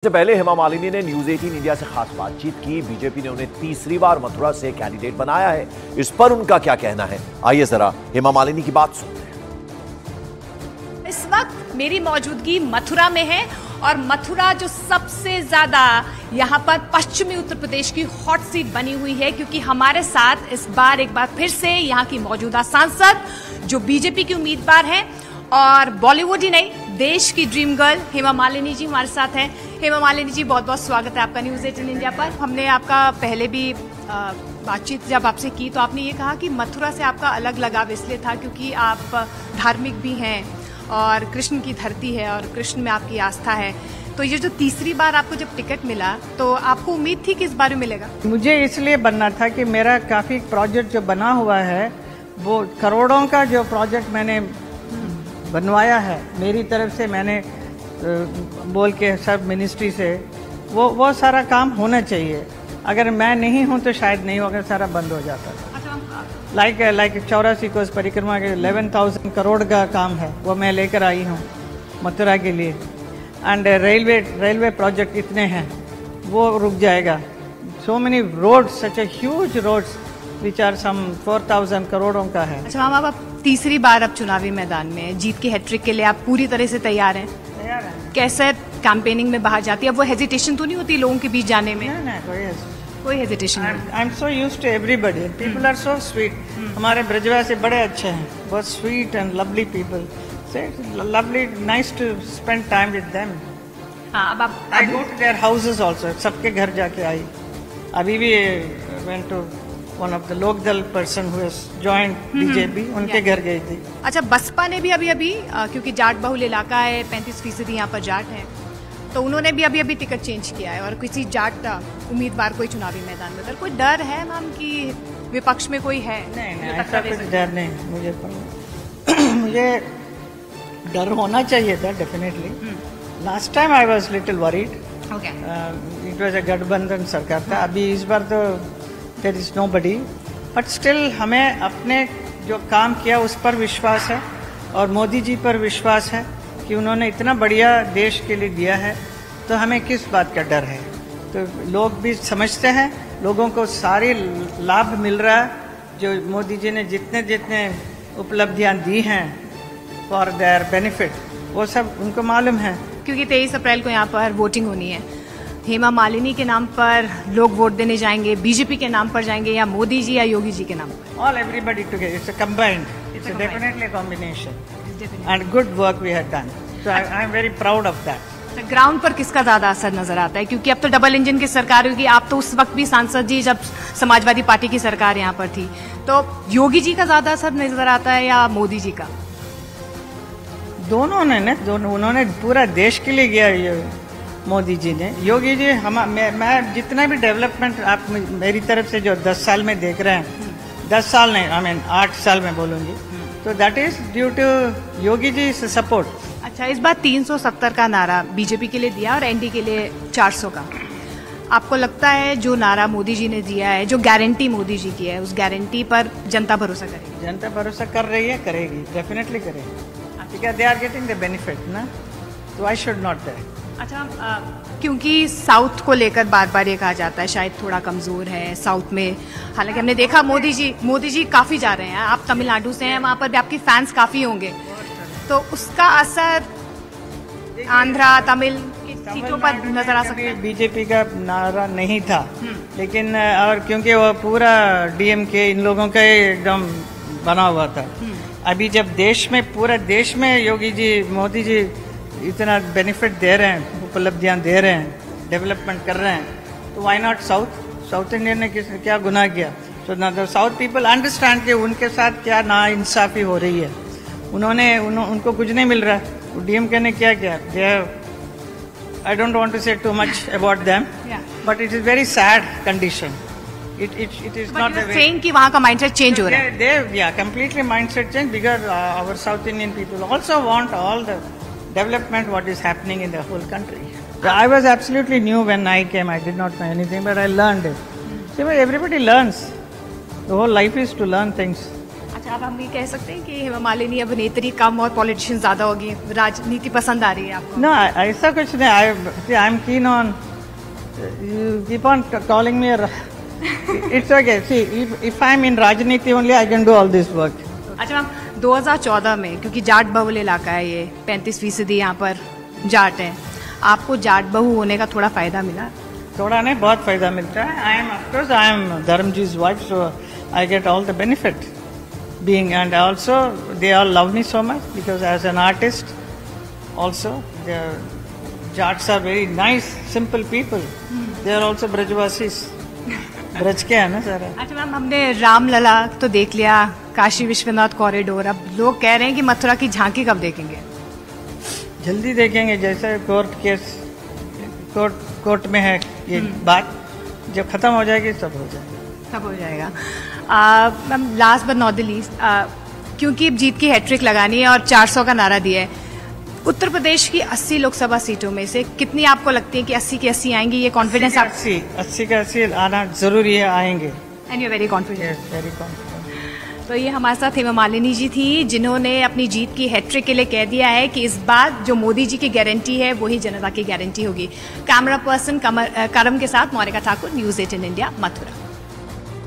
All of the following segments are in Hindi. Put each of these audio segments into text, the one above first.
इससे पहले हेमा मालिनी ने न्यूज 18 इंडिया से खास बातचीत की। बीजेपी ने उन्हें तीसरी बार मथुरा से कैंडिडेट बनाया है। इस पर उनका क्या कहना है, आइए जरा हेमा मालिनी की बात सुनते हैं। इस वक्त मेरी मौजूदगी मथुरा में है और मथुरा जो सबसे ज्यादा यहाँ पर पश्चिमी उत्तर प्रदेश की हॉट सीट बनी हुई है, क्योंकि हमारे साथ इस बार एक बार फिर से यहाँ की मौजूदा सांसद जो बीजेपी की उम्मीदवार हैं और बॉलीवुड ही नहीं देश की ड्रीम गर्ल हेमा मालिनी जी हमारे साथ हैं। हेमा मालिनी जी, बहुत बहुत स्वागत है आपका न्यूज 18 इंडिया पर। हमने आपका पहले भी बातचीत जब आपसे की तो आपने ये कहा कि मथुरा से आपका अलग लगाव इसलिए था क्योंकि आप धार्मिक भी हैं और कृष्ण की धरती है और कृष्ण में आपकी आस्था है। तो ये जो तीसरी बार आपको जब टिकट मिला तो आपको उम्मीद थी कि इस बार मिलेगा? मुझे इसलिए बनना था कि मेरा काफ़ी प्रोजेक्ट जो बना हुआ है वो करोड़ों का जो प्रोजेक्ट मैंने बनवाया है मेरी तरफ से, मैंने बोल के सब मिनिस्ट्री से वो सारा काम होना चाहिए। अगर मैं नहीं हूँ तो शायद नहीं होगा, सारा बंद हो जाता था। लाइक 84 कोस परिक्रमा के 11,000 करोड़ का काम है, वो मैं लेकर आई हूँ मथुरा के लिए। एंड रेलवे प्रोजेक्ट इतने हैं वो रुक जाएगा। So many roads, such a huge roads which are some 4,000 करोड़ों का है। अच्छा मैम, आप तीसरी बार अब चुनावी मैदान में जीत के हैट्रिक के लिए आप पूरी तरह से तैयार हैं? तैयार है। कैसे कैंपेनिंग में बाहर जाती है, अब वो हेजिटेशन तो नहीं होती लोगों के बीच जाने में? नहीं, कोई हेजिटेशन नहीं। I am so used to everybody, people are so sweet. हमारे ब्रजवासी बड़े अच्छे हैं, बहुत sweet and lovely people, lovely, nice to spend time with them. हाँ, अब आप I go to their houses also, सबके घर जाके आई। अभी भी went to one of the Lokdal person who has joined BJP, उनके घर गई थी। अच्छा, बसपा ने भी अभी क्योंकि जाट बहुल इलाका है, 35% यहाँ पर जाट है, तो उन्होंने भी अभी टिकट चेंज किया है और किसी जाट उम्मीदवार कोई चुनावी मैदान में। कोई डर है मैम कि विपक्ष में कोई है? नहीं, ऐसा कुछ डर नहीं मुझे। मुझे डर होना चाहिए था definitely. Last time I was little worried, it was a गठबंधन सरकार था। अभी इस बार तो there is nobody, but still हमें अपने जो काम किया उस पर विश्वास है और मोदी जी पर विश्वास है कि उन्होंने इतना बढ़िया देश के लिए दिया है, तो हमें किस बात का डर है। तो लोग भी समझते हैं, लोगों को सारी लाभ मिल रहा है। जो मोदी जी ने जितने जितने उपलब्धियां दी हैं फॉर देयर बेनिफिट, वो सब उनको मालूम है। क्योंकि 23 अप्रैल को यहाँ पर वोटिंग होनी है, हेमा मालिनी के नाम पर लोग वोट देने जाएंगे, बीजेपी के नाम पर जाएंगे या मोदी जी या योगी जी के नाम पर? All everybody together, it's a combined, it's definitely a combination and good work we have done, so I am very proud of that. Ground पर किसका ज्यादा असर नजर आता है, क्योंकि अब तो डबल इंजन की सरकार होगी, आप तो उस वक्त भी सांसद जी जब समाजवादी पार्टी की सरकार यहाँ पर थी, तो योगी जी का ज्यादा असर नजर आता है या मोदी जी का? दोनों ने दोनों, उन्होंने पूरा देश के लिए किया ये मोदी जी ने। योगी जी मैं जितना भी डेवलपमेंट आप मेरी तरफ से जो 10 साल में देख रहे हैं, 10 साल नहीं, आई मीन 8 साल में बोलूँगी, तो that is due to Yogi ji support. अच्छा, इस बार 370 का नारा बीजेपी के लिए दिया और एनडी के लिए 400 का। आपको लगता है जो नारा मोदी जी ने दिया है, जो गारंटी मोदी जी की है, उस गारंटी पर जनता भरोसा करेगी? जनता भरोसा कर रही है, करेगी, डेफिनेटली करेगी, because they are getting the benefit, ना, so I should not there. अच्छा, क्योंकि साउथ को लेकर बार बार ये कहा जाता है शायद थोड़ा कमजोर है साउथ में, हालांकि हमने देखा मोदी जी काफी जा रहे हैं। आप तमिलनाडु से हैं, वहाँ पर भी आपके फैंस काफी होंगे, तो उसका असर आंध्रा तमिल की सीटों पर नजर आ सकता है? बीजेपी का नारा नहीं था, लेकिन और क्योंकि वो पूरा डीएमके इन लोगों का एकदम बना हुआ था। अभी जब देश में, पूरा देश में योगी जी, मोदी जी इतना बेनिफिट दे रहे हैं, उपलब्धियां दे रहे हैं, डेवलपमेंट कर रहे हैं, तो व्हाई नॉट साउथ इंडियन ने क्या गुनाह किया? सो ना द साउथ पीपल अंडरस्टैंड कि उनके साथ क्या ना इंसाफी हो रही है। उनको कुछ नहीं मिल रहा है। डीएमके ने क्या किया? आई डोंट वांट टू से too much about them, but it is very sad condition. It is not the way. Saying कि वहाँ का mindset change हो रहा है? Yeah, completely mindset change, because our South Indian people also want all the development what is happening in the whole country. I was absolutely new when I came. I did not know anything, but I learned it. See, everybody learns. The whole life is to learn things. अच्छा, आप हम ये कह सकते हैं कि हेमा मालिनी अभिनेत्री कम और पॉलिटिशियन ज्यादा होगी, राजनीति पसंद आ रही है आपको? No, ऐसा कुछ नहीं. I am keen on. You keep on calling me. It's okay. See, if I'm in राजनीति only, I can do all this work. अच्छा मैम, 2014 में, क्योंकि जाट बहुल इलाका है ये, 35% यहाँ पर जाट है, आपको जाट बहु होने का थोड़ा फायदा मिला? थोड़ा नहीं, बहुत फायदा मिलता है. I am Dharamji's wife, so I get all the benefit being, and also they all love me so much because as an artist, also the Jats are very nice, simple people. They are also Brajvasis. Braj के है ना सारा. अच्छा मैम, हमने रामलला तो देख लिया, काशी विश्वनाथ कॉरिडोर, अब लोग कह रहे हैं कि मथुरा की झांकी कब देखेंगे? जल्दी देखेंगे. जैसे कोर्ट में है ये बात, जब खत्म हो जाएगी सब हो जाएगा. Ma'am last but not the least, क्योंकि अब जीत की हैट्रिक लगानी है और 400 का नारा दिया है, उत्तर प्रदेश की 80 लोकसभा सीटों में से कितनी आपको लगती है कि 80 की 80 आएंगी? ये कॉन्फिडेंस? 80 का 80 आना जरूरी है, आएंगे. And you very confident? Very confident. तो ये हमारे साथ हेमा मालिनी जी थी, जिन्होंने अपनी जीत की हैट्रिक के लिए कह दिया है कि इस बार जो मोदी जी की गारंटी है वही जनता की गारंटी होगी. कैमरा पर्सन करम के साथ मोनिका ठाकुर, न्यूज़ 18 इंडिया, मथुरा.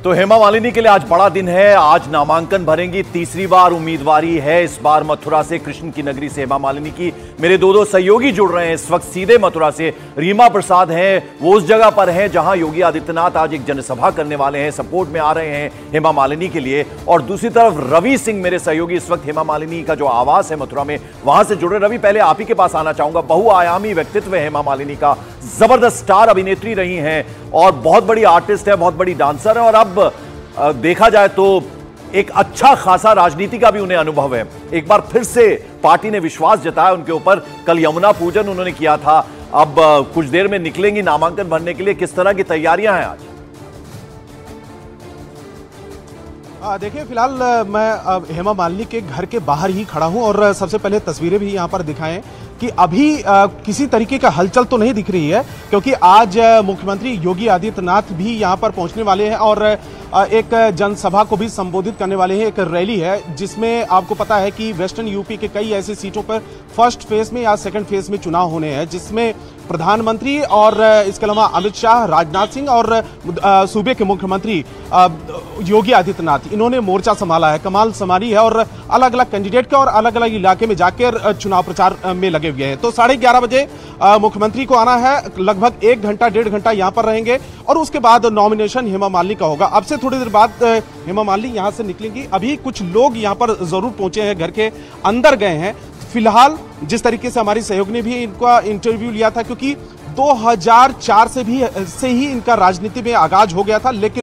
तो हेमा मालिनी के लिए आज बड़ा दिन है. आज नामांकन भरेंगी, तीसरी बार उम्मीदवारी है इस बार मथुरा से, कृष्ण की नगरी से हेमा मालिनी की. मेरे दो सहयोगी जुड़ रहे हैं इस वक्त सीधे मथुरा से. रीमा प्रसाद हैं, वो उस जगह पर हैं जहां योगी आदित्यनाथ आज एक जनसभा करने वाले हैं, सपोर्ट में आ रहे हैं हेमा मालिनी के लिए. और दूसरी तरफ रवि सिंह, मेरे सहयोगी, इस वक्त हेमा मालिनी का जो आवास है मथुरा में, वहां से जुड़े. रवि, पहले आप ही के पास आना चाहूंगा. बहुआयामी व्यक्तित्व है हेमा मालिनी का, जबरदस्त स्टार अभिनेत्री रही हैं और बहुत बड़ी आर्टिस्ट है, बहुत बड़ी डांसर है, और अब देखा जाए तो एक अच्छा खासा राजनीति का भी उन्हें अनुभव है. एक बार फिर से पार्टी ने विश्वास जताया उनके ऊपर. कल यमुना पूजन उन्होंने किया था. अब कुछ देर में निकलेंगी नामांकन भरने के लिए. किस तरह की तैयारियां हैं आज? देखिए, फिलहाल मैं हेमा मालिनी के घर के बाहर ही खड़ा हूं और सबसे पहले तस्वीरें भी यहां पर दिखाएं कि अभी किसी तरीके का हलचल तो नहीं दिख रही है, क्योंकि आज मुख्यमंत्री योगी आदित्यनाथ भी यहां पर पहुंचने वाले हैं और एक जनसभा को भी संबोधित करने वाले हैं. एक रैली है जिसमें आपको पता है कि वेस्टर्न यूपी के कई ऐसी सीटों पर फर्स्ट फेज में या सेकंड फेज में चुनाव होने हैं, जिसमें प्रधानमंत्री और इसके अलावा अमित शाह, राजनाथ सिंह और सूबे के मुख्यमंत्री योगी आदित्यनाथ, इन्होंने मोर्चा संभाला है, कमाल संभाली है और अलग अलग कैंडिडेट के और अलग अलग इलाके में जाकर चुनाव प्रचार में लगे हुए हैं. तो 11:30 बजे मुख्यमंत्री को आना है, लगभग 1 घंटा 1.5 घंटा यहां पर रहेंगे और उसके बाद नॉमिनेशन हेमा मालिनी का होगा. अब से थोड़ी देर बाद हेमा मालिनी यहां से निकलेंगी. अभी कुछ लोग यहां पर जरूर पहुंचे हैं, घर के अंदर गए हैं. फिलहाल जिस तरीके से हमारी सहयोगी ने भी इनका इंटरव्यू लिया था, क्योंकि 2004 से ही इनका राजनीति में आगाज हो गया था, लेकिन